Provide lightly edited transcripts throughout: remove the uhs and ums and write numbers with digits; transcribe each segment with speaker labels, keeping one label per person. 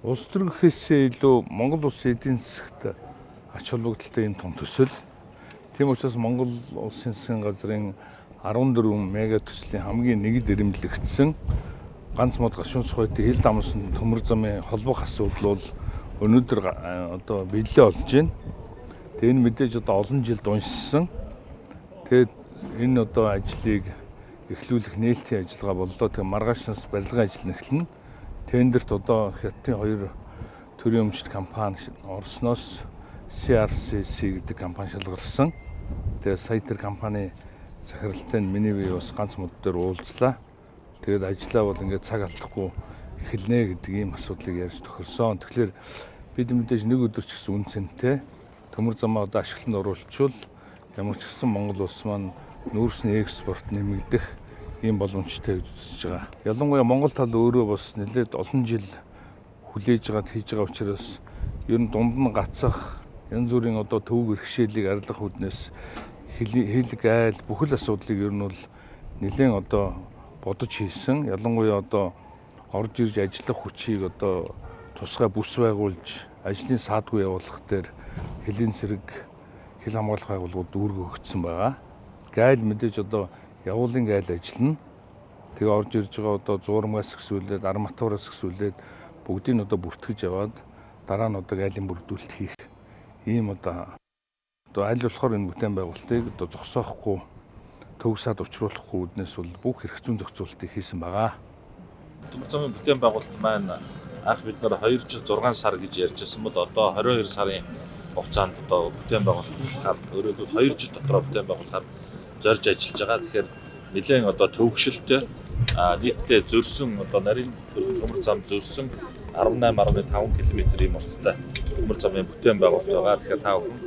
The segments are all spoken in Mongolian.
Speaker 1: Улс төрийнхөөсөө илүү Монгол улсын эдийн засагт ач холбогдолтой юм том төсөл. Тийм учраас Монгол улсын засгийн газрын 14 мега төслийн хамгийн нэгд ирэмблэгдсэн ганц мод гашуун сухойтой хил дамсан төмөр замын холбох асуудал бол өнөөдөр одоо биелэлээ олж байна. Тэгээ энэ мэдээж одоо олон жилд уншсан. Тэгээд энэ одоо ажлыг эхлүүлэх нээлтийн ажиллагаа боллоо. Тэгээ маргаашнаас барилгын ажил эхэлнэ. Тендерт одоо Хятадын 2 төрийн өмчт компани Оросноос CRCC гэдэг компани шалгарсан. Тэгээ сая тэр компани захиралтай нь миний бие бас ганц мод дээр уулзлаа. Тэгээд ажиллаа бол ингээд цаг алдахгүй эхэлнэ гэдэг ийм асуудлыг ярьж тохирсон. Тэгэхээр бид мэдээж нэг өдөр ч гэсэн үнцэнтэй төмөр замаа одоо ашиглалтанд оруулчвал ямар ч гэсэн Монгол улс маань нүүрсний экспорт нэмэгдэх ийм боломжтой гэж үзэж байгаа. Ялангуяа Монгол тал өөрөө бас нэлээд олон жил хүлээж байгаад хийж байгаа учраас ер нь дунд нь гацах янз бүрийн одоо төвөг бэрхшээлийг арилгах үүднээс хил гайл бүхэл асуудлыг ер нь бол нэлээд одоо бодож хийсэн. Ялангуяа одоо орж ирж ажиллах хүчийг одоо тусгай бүс байгуулж ажлын саадгүй явуулах дээр хэлийн цэрэг хил хамгаалах байгууллагууд дүүргө өгсөн байгаа. Гайл мэдээж одоо явуулын гайл ажиллана. Тэгээ орж ирж байгаа одоо зуурмгаас гисүүлээд арматураас гисүүлээд бүгдийг нь одоо бүртгэж яваад дараа нь одоо гайлын бүрдүүлэлт хийх ийм одоо аль болохоор энэ бүтээн байгуулалтыг одоо зогсоохгүй төв сад учруулахгүй үднээс бол бүх эрх зүйн зохицуултыг хийсэн байгаа.
Speaker 2: Төмөр замын бүтээн байгуулалт маань анх бид нар 2 жил 6 сар гэж ярьжсэн бол одоо 22 сарын хугацаанд одоо бүтээн байгуулалтаар өөрөөр 2 жил дотор бүтээн байгуулалтаар зорж ажиллаж байгаа. Тэгэхээр нэлээд одоо төвөгшөлтэй нийтдээ зөрсөн одоо нарийн төмөр зам зөрсөн 18.5 км юм урттай төмөр замын бүтээн байгуулалт байгаа. Тэгэхээр та бүхэн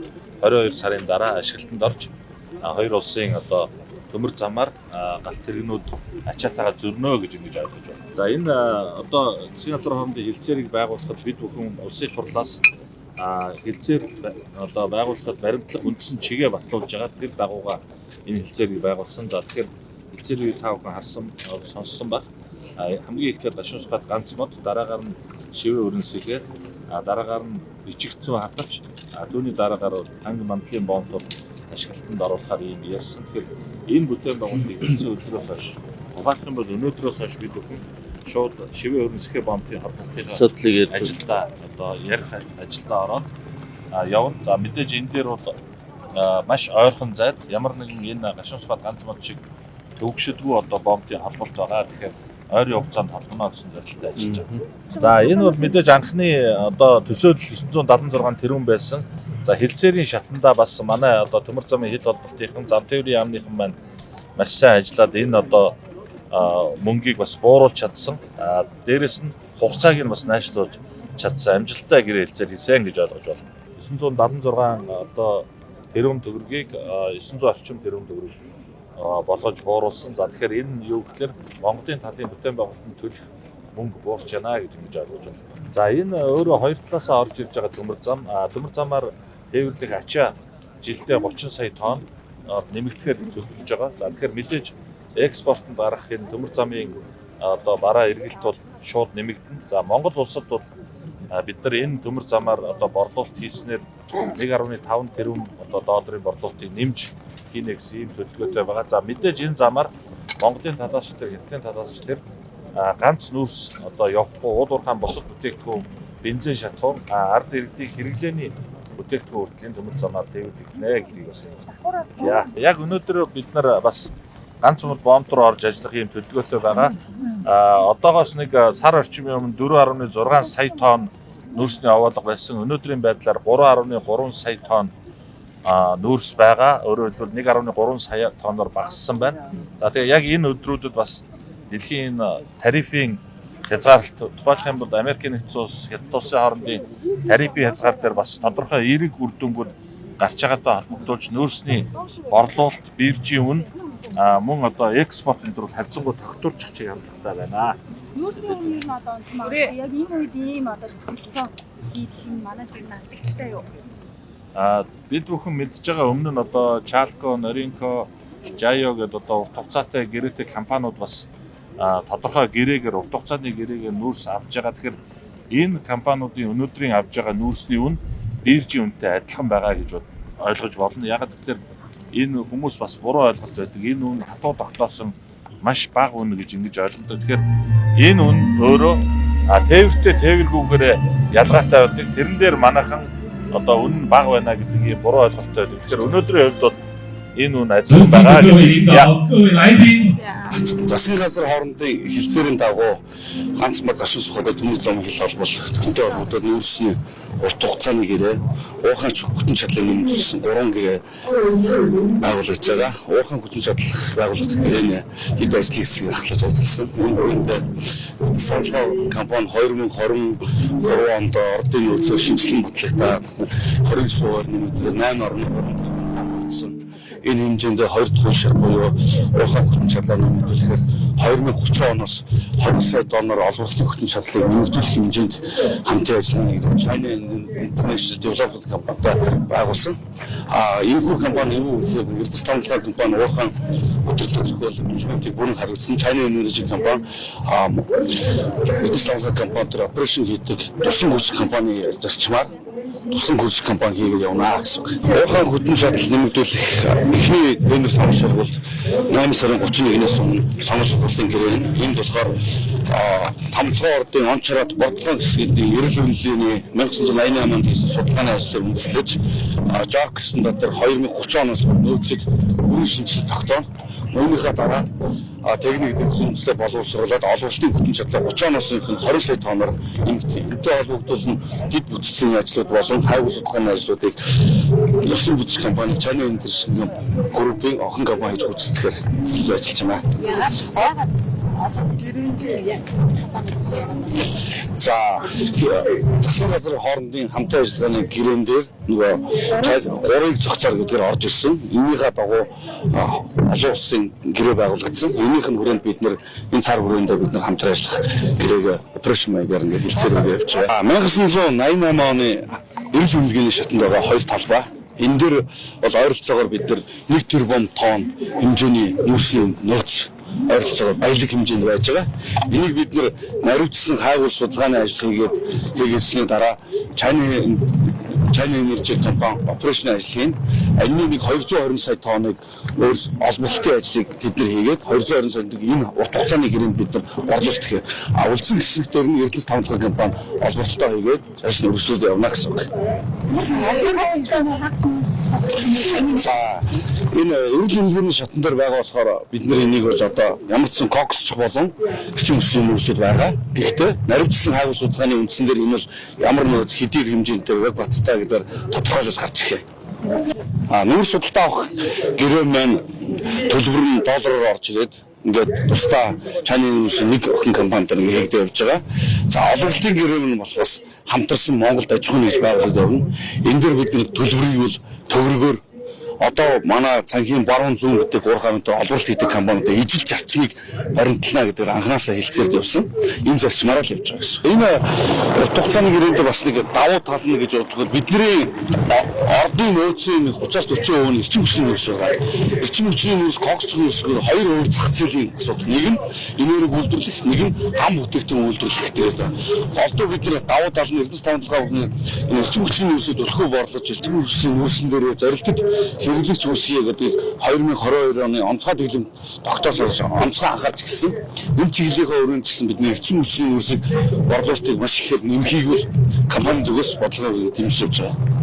Speaker 2: 22 сарын дараа ашиглалтанд орж хоёр улсын одоо төмөр замаар галт тэрэгнүүд ачаатайгаар зөрнөө гэж ингэж ойлгож байна. За энэ одоо засгийн газрын хоорондын хэлцээрийг байгуулахад бид бүхэн улсын хурлаас хэлцээр одоо байгуулахад баримтлах үндсэн чигээ батлуулж байгаа. Тэр дагууга энэ хэлцээрийг байгуулсан. За тэгэхээр хэлцээрийг та бүхэн харсан сонссон баг. Хамгийн ихдээ гашуун сухад ганц мод, дараагаар нь шивээ өрнөсөйгээр, дараагаар нь ижигцэн хатарч, түүний дараагаар анги мандлын бомбууд ашиглалтанд оруулахаар ийм ярьсан. Тэгэхээр энэ бүтээн байгуулалтыг хэлсэн өдрөөс хойш ухаалах юм бол өнөөдрөөс хойш бид бүхэн шууд шивээ өрнөсгөө бомбын холбоотой асуудлыг ажилдаа одоо ярих ажилдаа ороод явна. За мэдээж энэ дээр бол маш ойрхон зайд ямар нэгэн энэ гашуун сухад ганц мод шиг төвөгшөлгүй одоо бомбын холболт байгаа. Тэгэхээр ойрын хугацаанд холбоно гэсэн зорилттой ажиллаж байгаа. За энэ бол мэдээж анхны одоо төсөөлөл 976 тэрбум байсан. За хэлцээрийн шатандаа бас манай одоо төмөр замын хил холболтын зам тээврийн яамныхан маань маш сайн ажиллаад энэ одоо мөнгийг бас бууруулж чадсан. Дээрэс нь хугацааг нь бас найшлуулж чадсан амжилттай гэр хэлцээр хийсэн гэж ойлгож байна. 976 одоо тэрбум төгрөгийг 900 орчим тэрбум төгрөг болгож бууруулсан. За тэгэхээр энэ юу гэхээр Монголын талын бүтээн байгуулалтанд төлөх мөнгө буурч байна гэж ингэж ойлгож байна. За энэ өөрөө хоёр талаасаа орж ирж байгаа төмөр замаар тээвэрлэх ачаа жилдээ 30 сая тонн нэмэгдэхээр төлөвлөж байгаа. За тэгэхээр мэдээж экспортод гарах энэ төмөр замын одоо бараа эргэлт бол шууд нэмэгдэнэ. За Монгол улсад бол бид нар энэ төмөр замаар одоо борлуулалт хийснээр 1.5 тэрбум одоо долларын борлуулалтыг нэмж хийнэ гэсэн ийм төлөвлөгөөтэй байгаа. За мэдээж энэ замаар Монголын талаас ч тэр Хятадын талаас ч тэр ганц нүүрс одоо явахгүй уул уурхайн бусад бүтээгдэхүүн бензин шатхуун ард иргэдийн хэрэглээний бүтээгдэхүүн хүртлийн төмөр замаар тээвэрлэгдэнэ гэдгийг бас яг өнөөдөр бид нар бас ганц мод бомб руу орж ажиллах ийм төлөвлөгөөтэй байгаа. Одоогоос нэг сар орчмын өмнө 4.6 сая тонн нүүрсний овоолго байсан. Өнөөдрийн байдлаар 3.3 сая тонн нүүрс байгаа. Өөрөөр хэлбэл 1.3 сая тонноор багассан байна. За тэгээ яг энэ өдрүүдэд бас дэлхийн тарифын хязгаарлалт тухайлбал юм бол Америкийн нэгдсэн улс Хятад улсын хоорондын тарифын хязгаар дээр бас тодорхой эерэг үр дүнгууд гарч байгаатай холбогдуулж нүүрсний борлуулалт биржийн үн мөн одоо экспортын төр харьцангуй тогтворчих чиг хандлагатай байна.
Speaker 3: Нүүрсний үнийн одоо онцгой яг энэ үед ийм одоо төлөвлөсөн хийх нь манай тэр алдагдaltaй юу?
Speaker 2: Бид бүхэн мэдж байгаа өмнө нь одоо Chalco, Norinco, Jayo гэдэг одоо урт хугацаатай гэрээтэй компаниуд бас тодорхой гэрээгээр урт хугацааны гэрээгээр нүүрс авч байгаа. Тэгэхээр энэ компаниудын өнөөдрийн авж байгаа нүүрсний үн биржийн үнэтэй адилхан байгаа гэж ойлгож болно. Яг тэгэхээр энэ хүмүүс бас буруу ойлголт байдаг. Энэ үн хатуу тогтоосон маш бага үн гэж ингэж ойлгодог. Тэгэхээр энэ үн өөрөө тээвэртэй тээвэргүйгээр ялгаатай байдаг. Тэрэн дээр манайхан одоо үн бага байна гэдгийг буруу ойлголттой байдаг. Тэгэхээр өнөөдрийн хувьд бол энэ үн адилхан байгаа гэдэг.
Speaker 4: Засгийн газар хоорондын хилцээрийн дагуу ганц мод гашуун сухад төмөр зам хил холбол тэнтэй холбогдоод нүүрсний урт хугацааны гэрээ уурхайн хүчин чадлыг нэмэгдүүлсэн 3 гэрээ байгуулж байгаа. Уурхайн хүчин чадал байгууллагын гэрээний хэд ажлын хэсгийг ахлаж ажилласан. Энэ үеинд Солонгос компани 2023 онд ордын нөөцөөр шинжилэн батлагдаад 29 суугаар нэмэгдүүлээ 8 орны болсон. Энэ хэмжээндээ 2 дахь хууль шат буюу уурхайн хүчин чадлаа нэмэгдүүлэхээр 2030 оноос 20 сая тонноор олборлолтын хүчин чадлыг нэмэгдүүлэх хэмжээнд хамтын ажиллагааны гэдэг China International Development компанитай байгуулсан. Энэ компани юу гэхээр эрдэс тамлын компани уурхайн хөдөлгөөн зөвхөн менежментийг бүрэн хариуцсан China Energy компани эрдэс тамлын компанитай операшн хийдэг тусан хүч компани зарчмаар тусан хүч компани хийгээд явна гэсэн үг. Уурхайн хүчин чадал нэмэгдүүлэх эхний венус санал бол 8 сарын 31-ээс өмнө санал шалгалтын гэрээ энд болохоор тамлын ордын он чараад бодлогын хэсгийн эрүүл мэндийн 1988 онд хийсэн судалгааны ажлыг үндэслэж Жак гэсэн дотор 2030 оноос нөөцийг бүрэн шинжилж тогтооно. Үүнийхээ дараа техник эдийн засгийн боловсруулад олончны хүчин чадлаа 30 оноос ихэнх 20 сая тонноор энэтэй холбогдуулсан дэд бүтцийн ажлууд болон хайгуул судалгааны ажлуудыг ёсон бүтэц компани China Energy Group-ийн охин компани гэж үздэхээр илүү ажиллаж байна. За засгийн газрын хоорондын хамтын ажиллагааны гэрээн дээр нөгөө 3-ыг зохицоор гэдгээр орж ирсэн. Энийхээ дагуу олон улсын гэрээ байгуулагдсан. Энийх нь хүрээнд бид нэр энэ цар хүрээндээ бид нар хамтран ажиллах гэрээг операшн маягаар ингээд хэлцээрээ явж байгаа. 1988 оны эрүүл мэндийн шатанд байгаа 2 талбай. Энэ дээр бол ойролцоогоор бид нар 1 тэрбум тонн хэмжээний нүүрсийн нөөц ойролцоогоор баялаг хэмжээнд байж байгаа. Энийг бид нэр наривчсан хайгуул судалгааны ажил хийгээсний дараа China Energy компани операшн ажил хийн. Анины нэг 220 сая тонныг олборлолтын ажлыг бид нэр хийгээд 220 саяг энэ урт хугацааны гэрээнд бид нар борлуулалт хийх. Үлдсэн хэсэгтэр нь Эрдэнэс тамлын компани олборлолтоо хийгээд цааш нь өргөжлүүлээд явна гэсэн үг. За энэ эрүүл мэндийн шатан дээр байгаа болохоор бид нэр энийг бол одоо ямар ч сан коксч болон эрчим хүчний нөөцөд байгаа. Гэхдээ наривчсан хайгуул судалгааны үндсэн дээр энэ бол ямар нөөц хэдий хэмжээтэй веб баттай гэдгээр тодорхойлож гарч ирэх. Нүүр судалтаа авах гэрээ маань төлбөр нь доллараар орж ирээд ингээд тусдаа China Energy нэг охин компанитар ингээд хийгдэж явж байгаа. За олонлтын гэрээ нь бол бас хамтарсан Монголд аж ахуйн гэж байгуулад явна. Энэ дээр бид нэг төлбөрийг бол төгрөгөөр одоо манай цанхийн баруун зүүн гэдэг гурхамтай олборлолт хийдэг компанитай ижил зарчмыг баримтлана гэдэг анханасаа хэлцээрд явсан. Энэ зарчмаараа л явж байгаа гэсэн. Энэ урт хугацааны гэрээнд бас нэг давуу тал нь гэж бодоход бидний ордын нөөцийн 30-40% нь эрчим хүчний нөөц байгаа. Эрчим хүчний нөөц коксчгийн нөөцөөр 2 өөр зах зээлийн асуудал. Нэг нь энерги үйлдвэрлэх, нэг нь хам бүтээгдэхүүн үйлдвэрлэх гэдэг. Голдуу бид нэр давуу тал нь Эрдэнэс тамлын энэ эрчим хүчний нөөцөд өлхөө борлож эрчим хүчний нөөцөн дээр зорилтод хэрэглэгч үсгий гэдэг 2022 оны онцгой дэглэм тогтоосон онцгой анхаарч гисэн. Энэ чиглэлийнхээ өрөөнд ч гэсэн бидний эрчим хүчний нөөцийг борлуулалтыг маш ихээр нэмхийг бол компани зүгээс бодлого дэмжиж явж байгаа.